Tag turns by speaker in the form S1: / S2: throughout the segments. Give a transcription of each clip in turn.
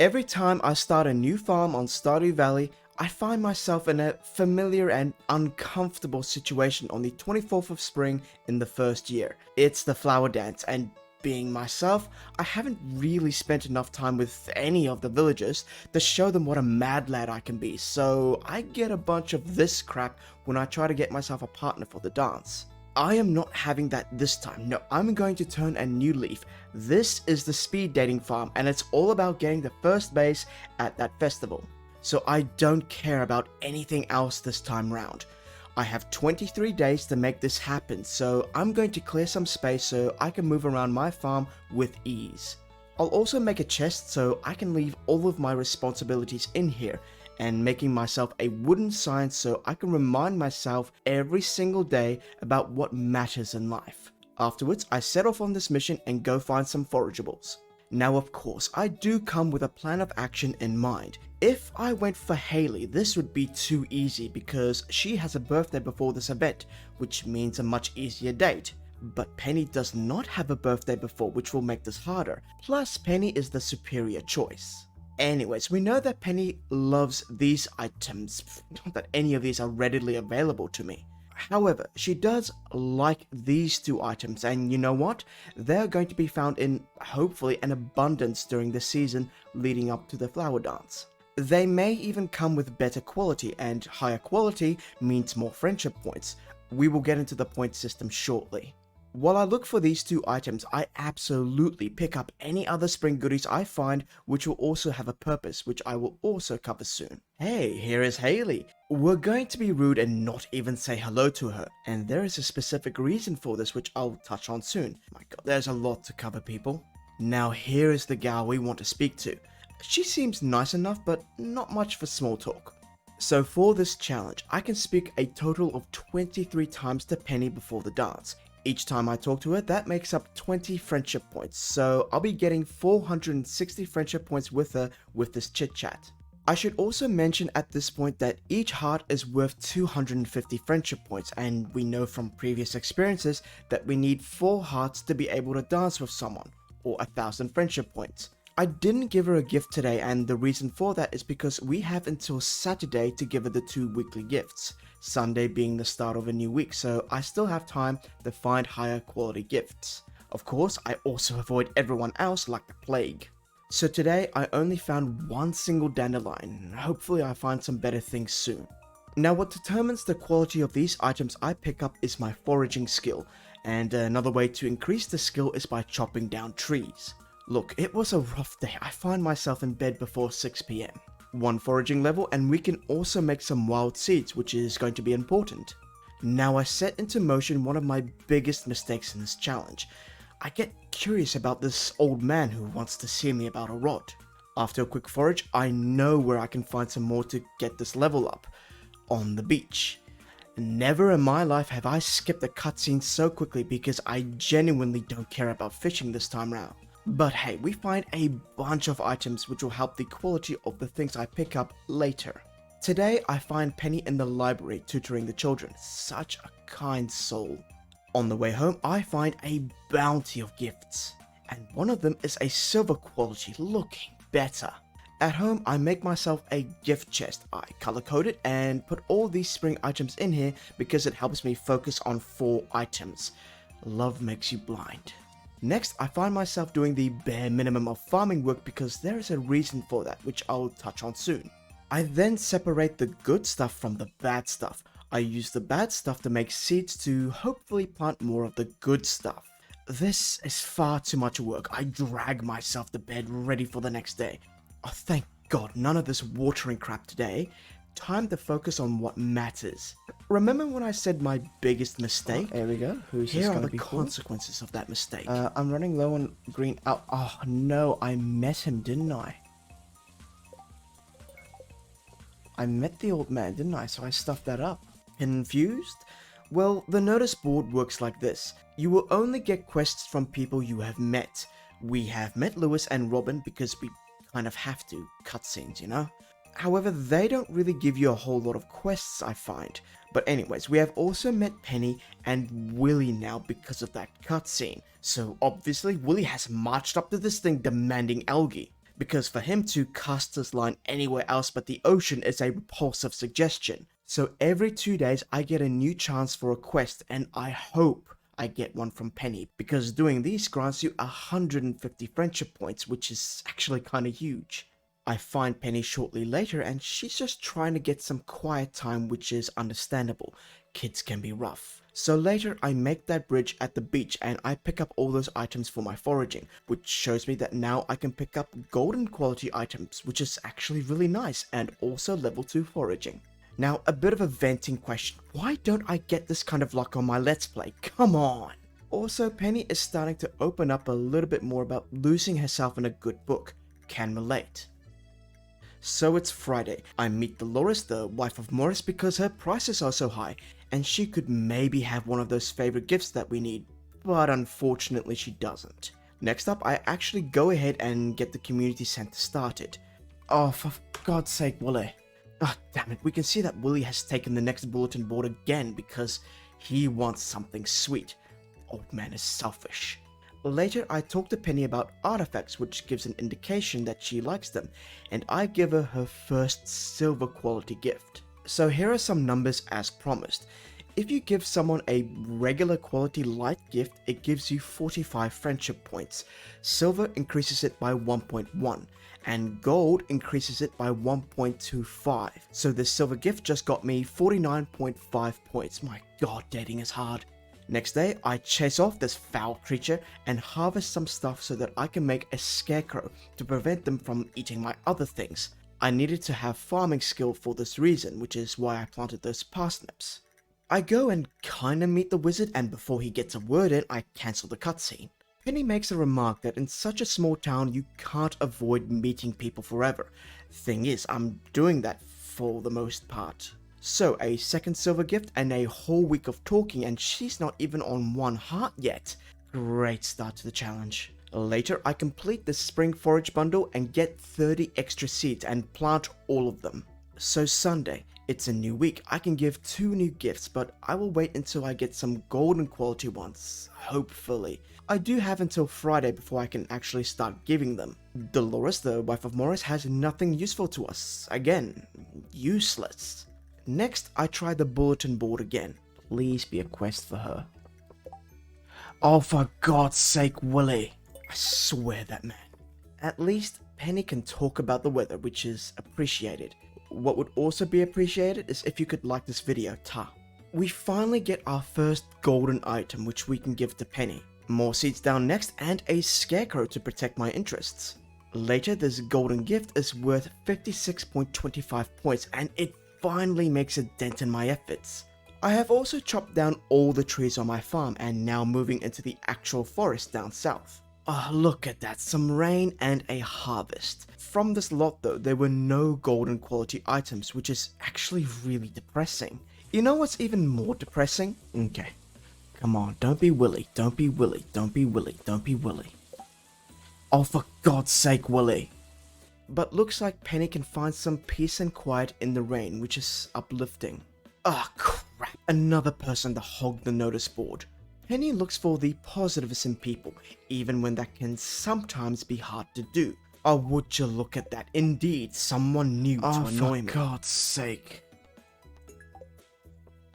S1: Every time I start a new farm on Stardew Valley, I find myself in a familiar and uncomfortable situation on the 24th of spring in the first year. It's the flower dance, and being myself, I haven't really spent enough time with any of the villagers to show them what a mad lad I can be, so I get a bunch of this crap when I try to get myself a partner for the dance. I am not having that this time. No, I'm going to turn a new leaf. This is the speed dating farm, and it's all about getting the first base at that festival. So I don't care about anything else this time round. I have 23 days to make this happen, so I'm going to clear some space so I can move around my farm with ease. I'll also make a chest so I can leave all of my responsibilities in here, and making myself a wooden sign so I can remind myself every single day about what matters in life. Afterwards, I set off on this mission and go find some forageables. Now of course, I do come with a plan of action in mind. If I went for Haley, this would be too easy because she has a birthday before this event, which means a much easier date. But Penny does not have a birthday before, which will make this harder. Plus, Penny is the superior choice. Anyways, we know that Penny loves these items, not that any of these are readily available to me. However, she does like these two items, and you know what? They're going to be found in, hopefully, an abundance during the season leading up to the flower dance. They may even come with better quality, and higher quality means more friendship points. We will get into the point system shortly. While I look for these two items, I absolutely pick up any other spring goodies I find which will also have a purpose, which I will also cover soon. Hey, here is Haley. We're going to be rude and not even say hello to her, and there is a specific reason for this which I'll touch on soon. My god, there's a lot to cover, people. Now here is the gal we want to speak to. She seems nice enough, but not much for small talk. So for this challenge, I can speak a total of 23 times to Penny before the dance. Each time I talk to her, that makes up 20 friendship points, so I'll be getting 460 friendship points with her with this chit chat. I should also mention at this point that each heart is worth 250 friendship points, and we know from previous experiences that we need 4 hearts to be able to dance with someone, or 1000 friendship points. I didn't give her a gift today, and the reason for that is because we have until Saturday to give her the 2 weekly gifts, Sunday being the start of a new week, so I still have time to find higher quality gifts. Of course, I also avoid everyone else like the plague. So today I only found one single dandelion, hopefully I find some better things soon. Now what determines the quality of these items I pick up is my foraging skill, and another way to increase the skill is by chopping down trees. Look, it was a rough day. I find myself in bed before 6 PM. One foraging level, and we can also make some wild seeds, which is going to be important. Now I set into motion one of my biggest mistakes in this challenge. I get curious about this old man who wants to see me about a rod. After a quick forage, I know where I can find some more to get this level up. On the beach. Never in my life have I skipped a cutscene so quickly because I genuinely don't care about fishing this time round. But hey, we find a bunch of items which will help the quality of the things I pick up later. Today I find Penny in the library tutoring the children, such a kind soul. On the way home I find a bounty of gifts, and one of them is a silver quality looking better. At home I make myself a gift chest. I color code it and put all these spring items in here because it helps me focus on 4 items. Love makes you blind. Next, I find myself doing the bare minimum of farming work because there is a reason for that, which I'll touch on soon. I then separate the good stuff from the bad stuff. I use the bad stuff to make seeds to hopefully plant more of the good stuff. This is far too much work. I drag myself to bed ready for the next day. Oh, thank God, none of this watering crap today. Time to focus on what matters. Remember when I said my biggest mistake?
S2: There we go. Who's
S1: Here
S2: this
S1: are
S2: gonna
S1: the
S2: be for?
S1: consequences of that mistake.
S2: I'm running low on green.
S1: Oh no, I met him, didn't I? I met the old man, didn't I? So I stuffed that up. Confused? Well, the notice board works like this. You will only get quests from people you have met. We have met Lewis and Robin because we kind of have to. Cutscenes, you know? However, they don't really give you a whole lot of quests, I find. But anyways, we have also met Penny and Willy now because of that cutscene. So obviously, Willy has marched up to this thing demanding algae. because for him to cast his line anywhere else but the ocean is a repulsive suggestion. So every 2 days I get a new chance for a quest, and I hope I get one from Penny, because doing these grants you 150 friendship points, which is actually kinda huge. I find Penny shortly later and she's just trying to get some quiet time, which is understandable. Kids can be rough. So later I make that bridge at the beach and I pick up all those items for my foraging, which shows me that now I can pick up golden quality items, which is actually really nice, and also level 2 foraging. Now, a bit of a venting question. Why don't I get this kind of luck on my Let's Play? Come on! Also, Penny is starting to open up a little bit more about losing herself in a good book. Can relate. So it's Friday. I meet Dolores, the wife of Morris, because her prices are so high, and she could maybe have one of those favorite gifts that we need, but unfortunately she doesn't. Next up, I actually go ahead and get the community center started. Oh, for God's sake, Willy. Ah, damn it, we can see that Willy has taken the next bulletin board again because he wants something sweet. Old man is selfish. Later, I talk to Penny about artifacts, which gives an indication that she likes them, and I give her her first silver quality gift. So here are some numbers as promised. If you give someone a regular quality light gift, it gives you 45 friendship points. Silver increases it by 1.1, and gold increases it by 1.25. So this silver gift just got me 49.5 points. My god, dating is hard. Next day, I chase off this foul creature and harvest some stuff so that I can make a scarecrow to prevent them from eating my other things. I needed to have farming skill for this reason, which is why I planted those parsnips. I go and kinda meet the wizard, and before he gets a word in, I cancel the cutscene. Penny makes a remark that in such a small town you can't avoid meeting people forever. Thing is, I'm doing that for the most part. So, a second silver gift and a whole week of talking, and she's not even on 1 heart yet. Great start to the challenge. Later, I complete the spring forage bundle and get 30 extra seeds and plant all of them. So Sunday, it's a new week. I can give 2 new gifts, but I will wait until I get some golden quality ones, hopefully. I do have until Friday before I can actually start giving them. Dolores, the wife of Morris, has nothing useful to us. Again, useless. Next, I try the bulletin board again. Please be a quest for her. Oh, for God's sake, Willy. I swear that man. At least, Penny can talk about the weather, which is appreciated. What would also be appreciated is if you could like this video, ta. We finally get our first golden item, which we can give to Penny. More seeds down next, and a scarecrow to protect my interests. Later, this golden gift is worth 56.25 points, and it finally makes a dent in my efforts. I have also chopped down all the trees on my farm and now moving into the actual forest down south. Oh, look at that, some rain and a harvest. From this lot though, there were no golden quality items, which is actually really depressing. You know what's even more depressing? Okay, come on, don't be Willy, don't be Willy, don't be Willy, don't be Willy. Oh, for God's sake, Willy. But looks like Penny can find some peace and quiet in the rain, which is uplifting. Ah, crap, another person to hog the notice board. Penny looks for the positives in people, even when that can sometimes be hard to do. Oh, would you look at that, indeed, someone new to annoy me. For God's sake.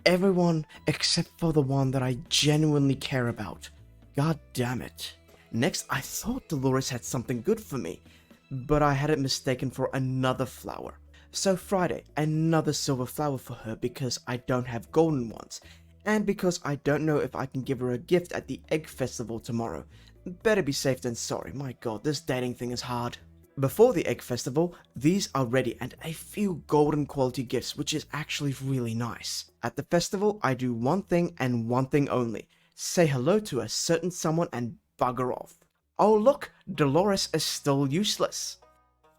S1: Everyone except for the one that I genuinely care about. God damn it. Next, I thought Dolores had something good for me, but I had it mistaken for another flower. So Friday, another silver flower for her because I don't have golden ones, and because I don't know if I can give her a gift at the egg festival tomorrow. Better be safe than sorry. My god, this dating thing is hard. Before the egg festival, these are ready and a few golden quality gifts, which is actually really nice. At the festival, I do one thing and one thing only. Say hello to a certain someone and bugger off. Oh look, Dolores is still useless.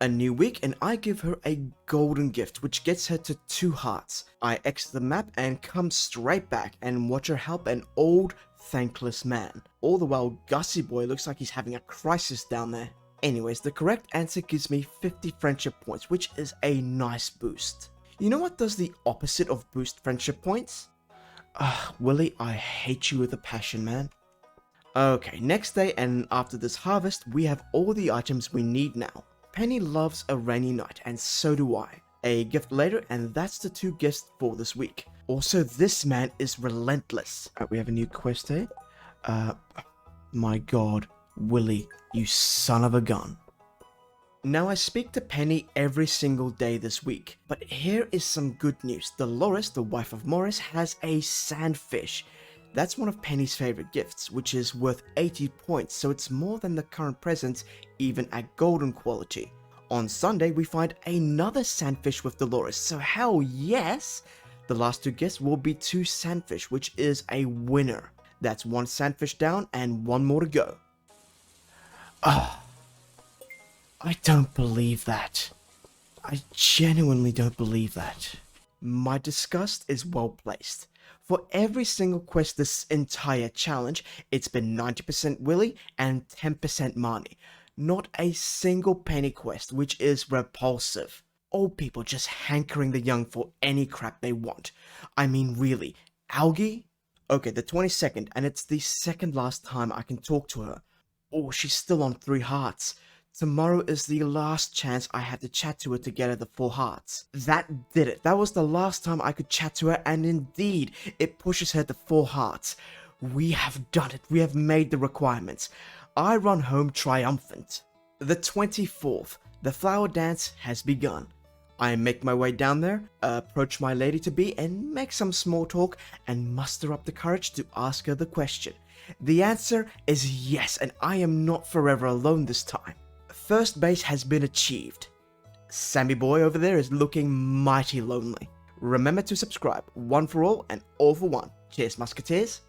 S1: A new week and I give her a golden gift which gets her to 2 hearts. I exit the map and come straight back and watch her help an old, thankless man. All the while Gussie boy looks like he's having a crisis down there. Anyways, the correct answer gives me 50 friendship points, which is a nice boost. You know what does the opposite of boost friendship points? Willy, I hate you with a passion, man. Okay, next day and after this harvest, we have all the items we need now. Penny loves a rainy night, and so do I. A gift later, and that's the 2 gifts for this week. Also, this man is relentless.
S2: We have a new quest here.
S1: My god, Willy, you son of a gun. Now I speak to Penny every single day this week, but here is some good news. Dolores, the wife of Morris, has a sandfish. That's one of Penny's favorite gifts, which is worth 80 points, so it's more than the current presents, even at golden quality. On Sunday, we find another sandfish with Dolores, so hell yes! The last 2 gifts will be 2 sandfish, which is a winner. That's 1 sandfish down and 1 more to go. I don't believe that. I genuinely don't believe that. My disgust is well placed. For every single quest this entire challenge, it's been 90% Willy and 10% Marnie. Not a single Penny quest, which is repulsive. Old people just hankering the young for any crap they want. I mean really, Algie? Okay, the 22nd, and it's the second last time I can talk to her. Oh, she's still on 3 hearts. Tomorrow is the last chance I had to chat to her to get her the 4 hearts. That did it. That was the last time I could chat to her, and indeed, it pushes her to 4 hearts. We have done it. We have made the requirements. I run home triumphant. The 24th, the flower dance has begun. I make my way down there, approach my lady-to-be, and make some small talk, and muster up the courage to ask her the question. The answer is yes, and I am not forever alone this time. First base has been achieved. Sammy boy over there is looking mighty lonely. Remember to subscribe, 1 for all and all for one. Cheers, musketeers.